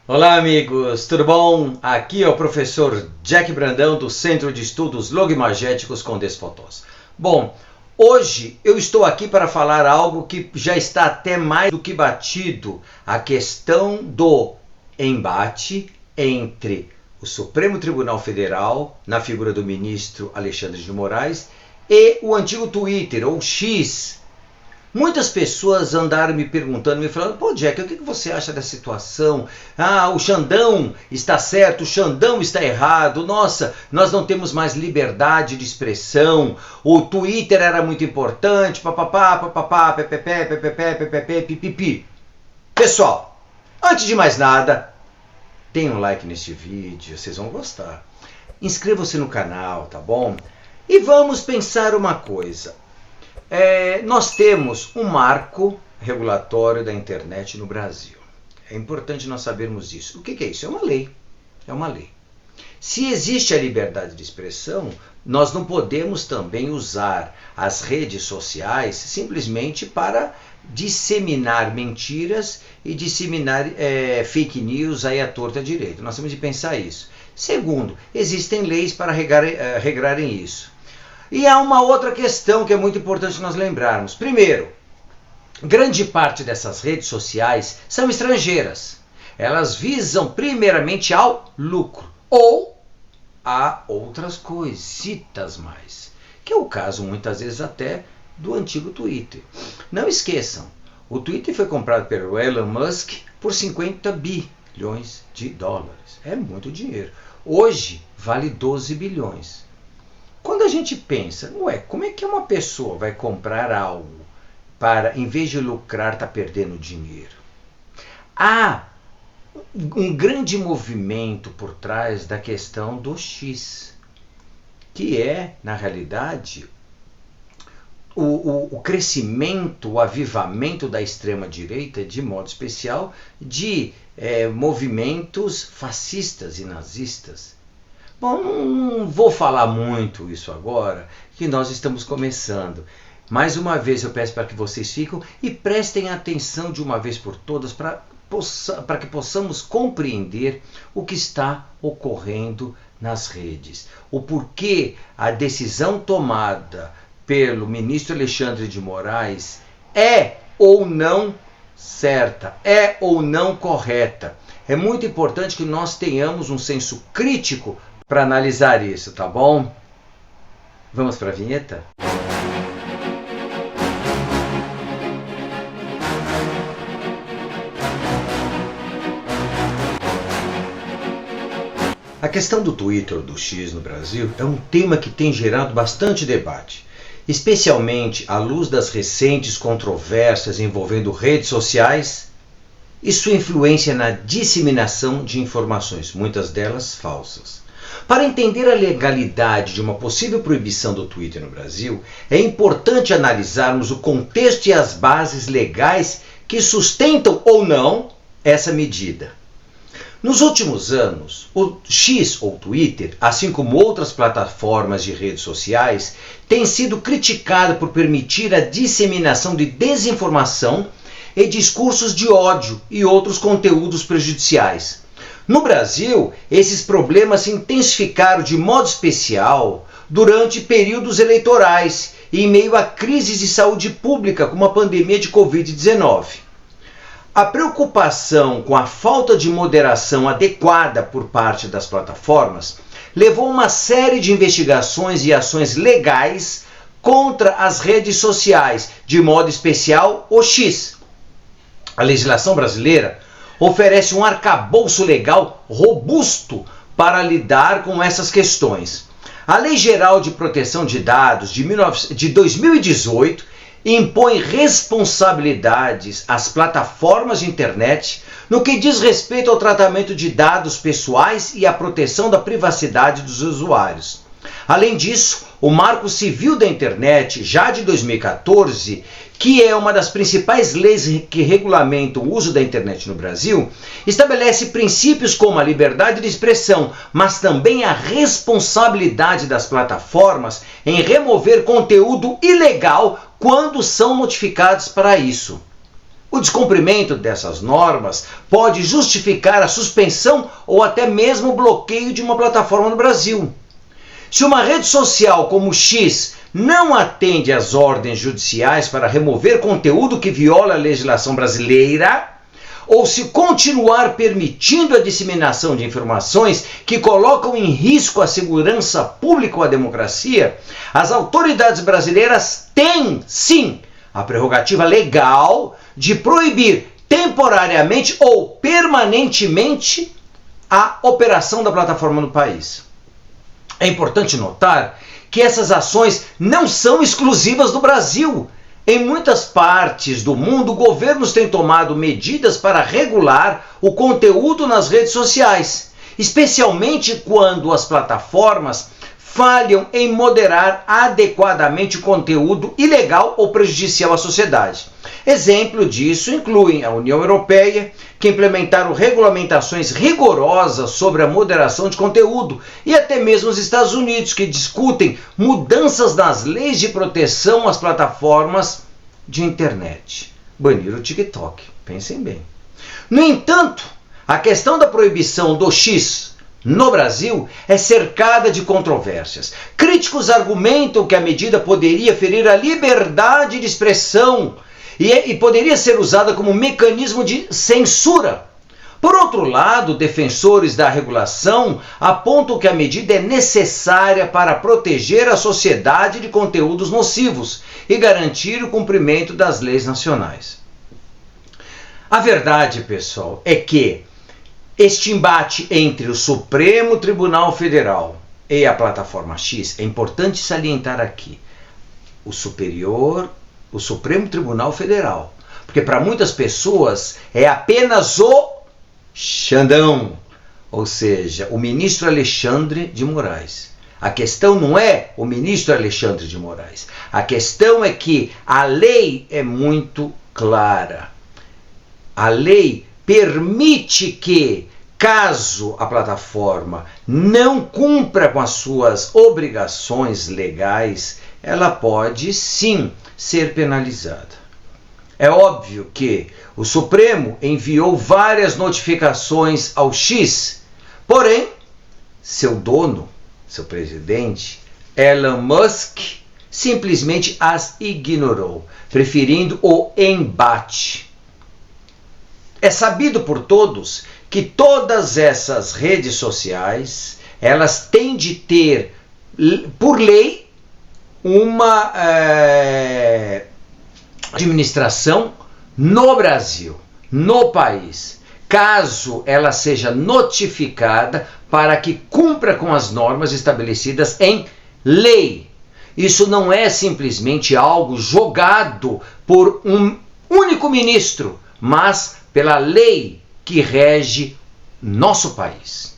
Olá amigos, tudo bom? Aqui é o professor Jack Brandão do Centro de Estudos Logimagéticos com Desfotós. Bom, hoje eu estou aqui para falar algo que já está até mais do que batido, a questão do embate entre o Supremo Tribunal Federal, na figura do ministro Alexandre de Moraes, e o antigo Twitter, ou X. Muitas pessoas andaram me perguntando, me falando, pô Jack, o que você acha da situação? O Xandão está certo, o Xandão está errado, nossa, nós não temos mais liberdade de expressão, o Twitter era muito importante, papapá, papapá, pepepé, pepepé, pepepé, pipipi. Pessoal, antes de mais nada, deem um like neste vídeo, vocês vão gostar. Inscreva-se no canal, tá bom? E vamos pensar uma coisa. Nós temos um marco regulatório da internet no Brasil. É importante nós sabermos isso. O que é isso? É uma lei. É uma lei. Se existe a liberdade de expressão, nós não podemos também usar as redes sociais simplesmente para disseminar mentiras e disseminar fake news aí à torta à direita. Nós temos de pensar isso. Segundo, existem leis para regrarem isso. E há uma outra questão que é muito importante nós lembrarmos. Primeiro, grande parte dessas redes sociais são estrangeiras. Elas visam primeiramente ao lucro ou a outras coisitas mais. Que é o caso muitas vezes até do antigo Twitter. Não esqueçam, o Twitter foi comprado pelo Elon Musk por 50 bilhões de dólares. É muito dinheiro. Hoje vale 12 bilhões. Quando a gente pensa, como é que uma pessoa vai comprar algo para, em vez de lucrar, está perdendo dinheiro? Há um grande movimento por trás da questão do X, que é, na realidade, o crescimento, o avivamento da extrema-direita, de modo especial, de movimentos fascistas e nazistas. Bom, não vou falar muito isso agora, que nós estamos começando. Mais uma vez eu peço para que vocês fiquem e prestem atenção de uma vez por todas para que possamos compreender o que está ocorrendo nas redes. O porquê a decisão tomada pelo ministro Alexandre de Moraes é ou não certa, é ou não correta. É muito importante que nós tenhamos um senso crítico para analisar isso, tá bom? Vamos para a vinheta? A questão do Twitter ou do X no Brasil é um tema que tem gerado bastante debate, especialmente à luz das recentes controvérsias envolvendo redes sociais e sua influência na disseminação de informações, muitas delas falsas. Para entender a legalidade de uma possível proibição do Twitter no Brasil, é importante analisarmos o contexto e as bases legais que sustentam ou não essa medida. Nos últimos anos, o X ou Twitter, assim como outras plataformas de redes sociais, tem sido criticado por permitir a disseminação de desinformação e discursos de ódio e outros conteúdos prejudiciais. No Brasil, esses problemas se intensificaram de modo especial durante períodos eleitorais e em meio a crises de saúde pública como a pandemia de Covid-19. A preocupação com a falta de moderação adequada por parte das plataformas levou a uma série de investigações e ações legais contra as redes sociais, de modo especial o X. A legislação brasileira oferece um arcabouço legal robusto para lidar com essas questões. A Lei Geral de Proteção de Dados de 2018 impõe responsabilidades às plataformas de internet no que diz respeito ao tratamento de dados pessoais e à proteção da privacidade dos usuários. Além disso, o Marco Civil da Internet, já de 2014, que é uma das principais leis que regulamentam o uso da internet no Brasil, estabelece princípios como a liberdade de expressão, mas também a responsabilidade das plataformas em remover conteúdo ilegal quando são notificados para isso. O descumprimento dessas normas pode justificar a suspensão ou até mesmo o bloqueio de uma plataforma no Brasil. Se uma rede social como o X não atende às ordens judiciais para remover conteúdo que viola a legislação brasileira, ou se continuar permitindo a disseminação de informações que colocam em risco a segurança pública ou a democracia, as autoridades brasileiras têm, sim, a prerrogativa legal de proibir temporariamente ou permanentemente a operação da plataforma no país. É importante notar que essas ações não são exclusivas do Brasil. Em muitas partes do mundo, governos têm tomado medidas para regular o conteúdo nas redes sociais, especialmente quando as plataformas falham em moderar adequadamente o conteúdo ilegal ou prejudicial à sociedade. Exemplo disso incluem a União Europeia, que implementaram regulamentações rigorosas sobre a moderação de conteúdo, e até mesmo os Estados Unidos, que discutem mudanças nas leis de proteção às plataformas de internet. Banir o TikTok, pensem bem. No entanto, a questão da proibição do X no Brasil é cercada de controvérsias. Críticos argumentam que a medida poderia ferir a liberdade de expressão e poderia ser usada como mecanismo de censura. Por outro lado, defensores da regulação apontam que a medida é necessária para proteger a sociedade de conteúdos nocivos e garantir o cumprimento das leis nacionais. A verdade, pessoal, é que este embate entre o Supremo Tribunal Federal e a plataforma X, é importante salientar aqui, o Supremo Tribunal Federal, porque para muitas pessoas é apenas o Xandão, ou seja, o ministro Alexandre de Moraes. A questão não é o ministro Alexandre de Moraes, a questão é que a lei é muito clara. A lei permite que, caso a plataforma não cumpra com as suas obrigações legais, ela pode sim ser penalizada. É óbvio que o Supremo enviou várias notificações ao X, porém, seu dono, seu presidente, Elon Musk, simplesmente as ignorou, preferindo o embate. É sabido por todos que todas essas redes sociais, elas têm de ter, por lei, uma administração no Brasil, no país, caso ela seja notificada para que cumpra com as normas estabelecidas em lei. Isso não é simplesmente algo jogado por um único ministro, mas pela lei que rege nosso país.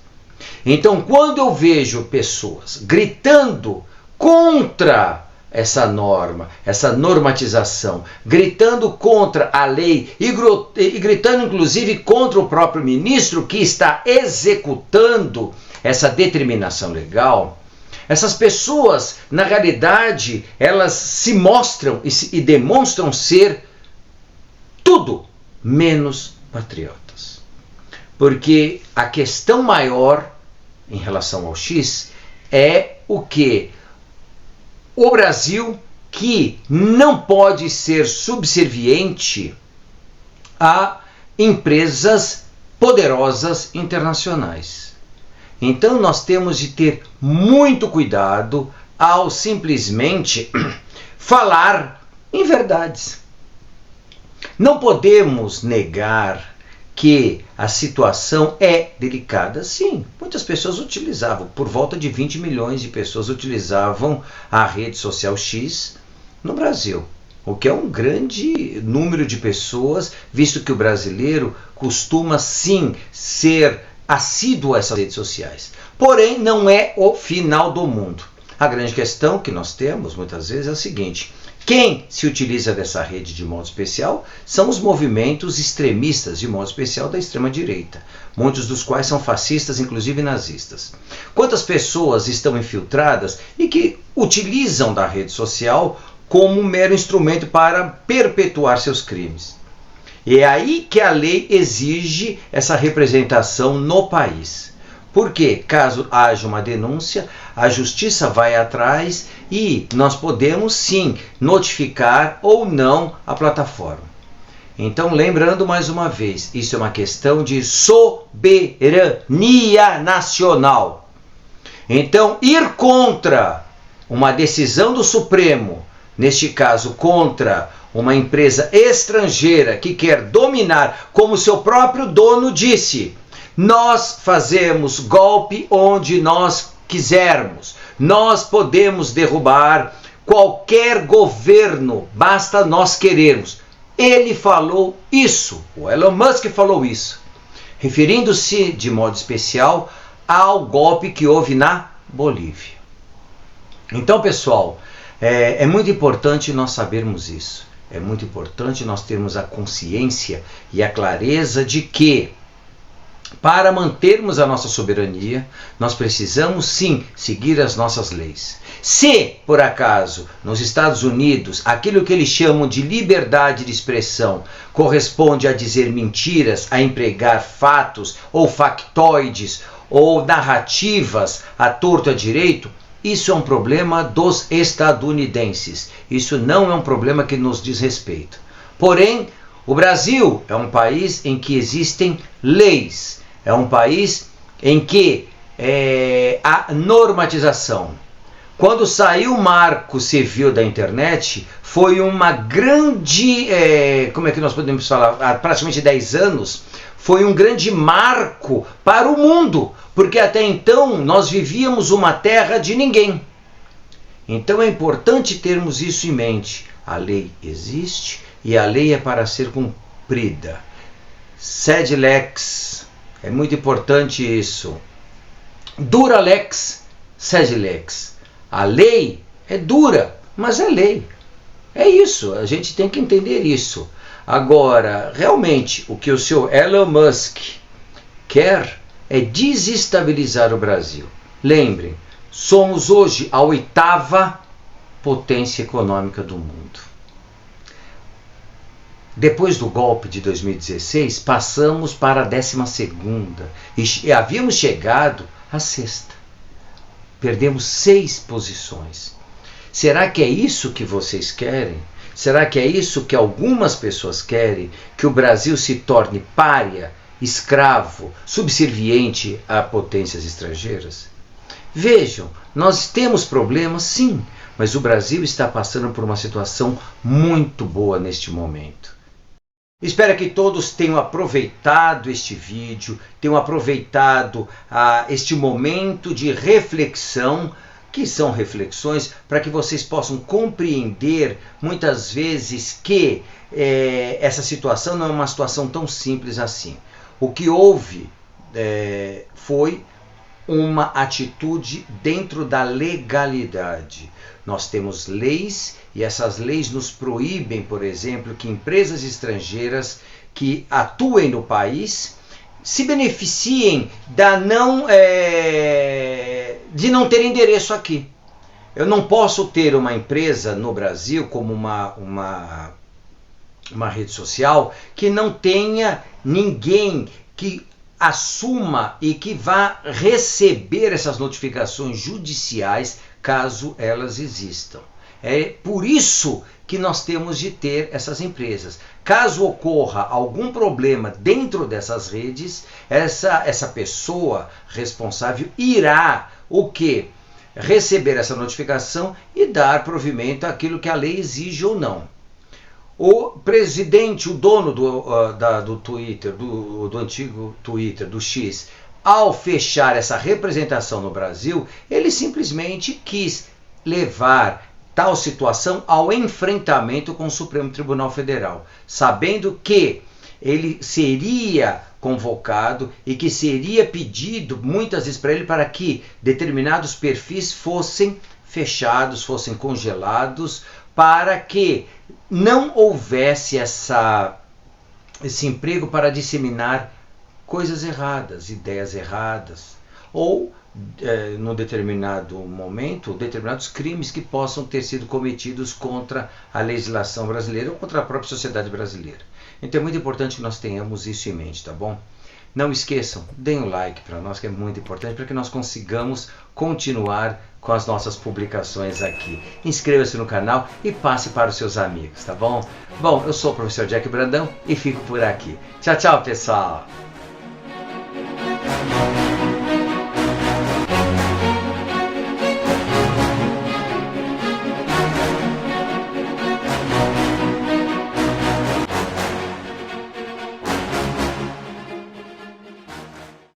Então, quando eu vejo pessoas gritando contra essa norma, essa normatização, gritando contra a lei e gritando inclusive contra o próprio ministro que está executando essa determinação legal, essas pessoas, na realidade, elas se mostram e demonstram ser tudo menos patriotas. Porque a questão maior em relação ao X é o que o Brasil, que não pode ser subserviente a empresas poderosas internacionais. Então nós temos de ter muito cuidado ao simplesmente falar em verdades. Não podemos negar que a situação é delicada. Sim, muitas pessoas utilizavam, por volta de 20 milhões de pessoas utilizavam a rede social X no Brasil, o que é um grande número de pessoas, visto que o brasileiro costuma sim ser assíduo a essas redes sociais. Porém, não é o final do mundo. A grande questão que nós temos muitas vezes é o seguinte: quem se utiliza dessa rede de modo especial são os movimentos extremistas, de modo especial da extrema-direita, muitos dos quais são fascistas, inclusive nazistas. Quantas pessoas estão infiltradas e que utilizam da rede social como um mero instrumento para perpetuar seus crimes? E é aí que a lei exige essa representação no país. Porque, caso haja uma denúncia, a justiça vai atrás e nós podemos sim notificar ou não a plataforma. Então, lembrando mais uma vez, isso é uma questão de soberania nacional. Então, ir contra uma decisão do Supremo, neste caso contra uma empresa estrangeira que quer dominar, como seu próprio dono disse, nós fazemos golpe onde nós quisermos. Nós podemos derrubar qualquer governo, basta nós querermos. Ele falou isso, o Elon Musk falou isso, referindo-se de modo especial ao golpe que houve na Bolívia. Então, pessoal, é muito importante nós sabermos isso. É muito importante nós termos a consciência e a clareza de que, para mantermos a nossa soberania, nós precisamos sim seguir as nossas leis. Se, por acaso, nos Estados Unidos, aquilo que eles chamam de liberdade de expressão corresponde a dizer mentiras, a empregar fatos ou factoides ou narrativas à torto e à direito, isso é um problema dos estadunidenses. Isso não é um problema que nos diz respeito. Porém, o Brasil é um país em que existem leis. É um país em que há normatização. Quando saiu o Marco Civil da internet, foi uma grande, como é que nós podemos falar, há praticamente 10 anos, foi um grande marco para o mundo, porque até então nós vivíamos uma terra de ninguém. Então é importante termos isso em mente. A lei existe e a lei é para ser cumprida. Sed lex, é muito importante isso. Dura lex, sed lex. A lei é dura, mas é lei. É isso, a gente tem que entender isso. Agora, realmente, o que o senhor Elon Musk quer é desestabilizar o Brasil. Lembrem, somos hoje a 8ª potência econômica do mundo. Depois do golpe de 2016, passamos para a 12ª e havíamos chegado à 6ª. Perdemos 6 posições. Será que é isso que vocês querem? Será que é isso que algumas pessoas querem? Que o Brasil se torne pária, escravo, subserviente a potências estrangeiras? Vejam, nós temos problemas sim, mas o Brasil está passando por uma situação muito boa neste momento. Espero que todos tenham aproveitado este vídeo, tenham aproveitado este momento de reflexão, que são reflexões para que vocês possam compreender muitas vezes que essa situação não é uma situação tão simples assim. O que houve foi uma atitude dentro da legalidade. Nós temos leis e essas leis nos proíbem, por exemplo, que empresas estrangeiras que atuem no país se beneficiem de não ter endereço aqui. Eu não posso ter uma empresa no Brasil como uma rede social que não tenha ninguém que assuma e que vá receber essas notificações judiciais caso elas existam. É por isso que nós temos de ter essas empresas. Caso ocorra algum problema dentro dessas redes, essa pessoa responsável irá o quê? Receber essa notificação e dar provimento àquilo que a lei exige ou não. O presidente, o dono do Twitter, do antigo Twitter, do X, ao fechar essa representação no Brasil, ele simplesmente quis levar tal situação ao enfrentamento com o Supremo Tribunal Federal, sabendo que ele seria convocado e que seria pedido muitas vezes para ele para que determinados perfis fossem fechados, fossem congelados, para que não houvesse esse emprego para disseminar coisas erradas, ideias erradas, ou num determinado momento, determinados crimes que possam ter sido cometidos contra a legislação brasileira ou contra a própria sociedade brasileira. Então é muito importante que nós tenhamos isso em mente, tá bom? Não esqueçam, deem um like para nós, que é muito importante para que nós consigamos continuar com as nossas publicações aqui. Inscreva-se no canal e passe para os seus amigos, tá bom? Bom, eu sou o professor Jack Brandão e fico por aqui. Tchau, tchau, pessoal!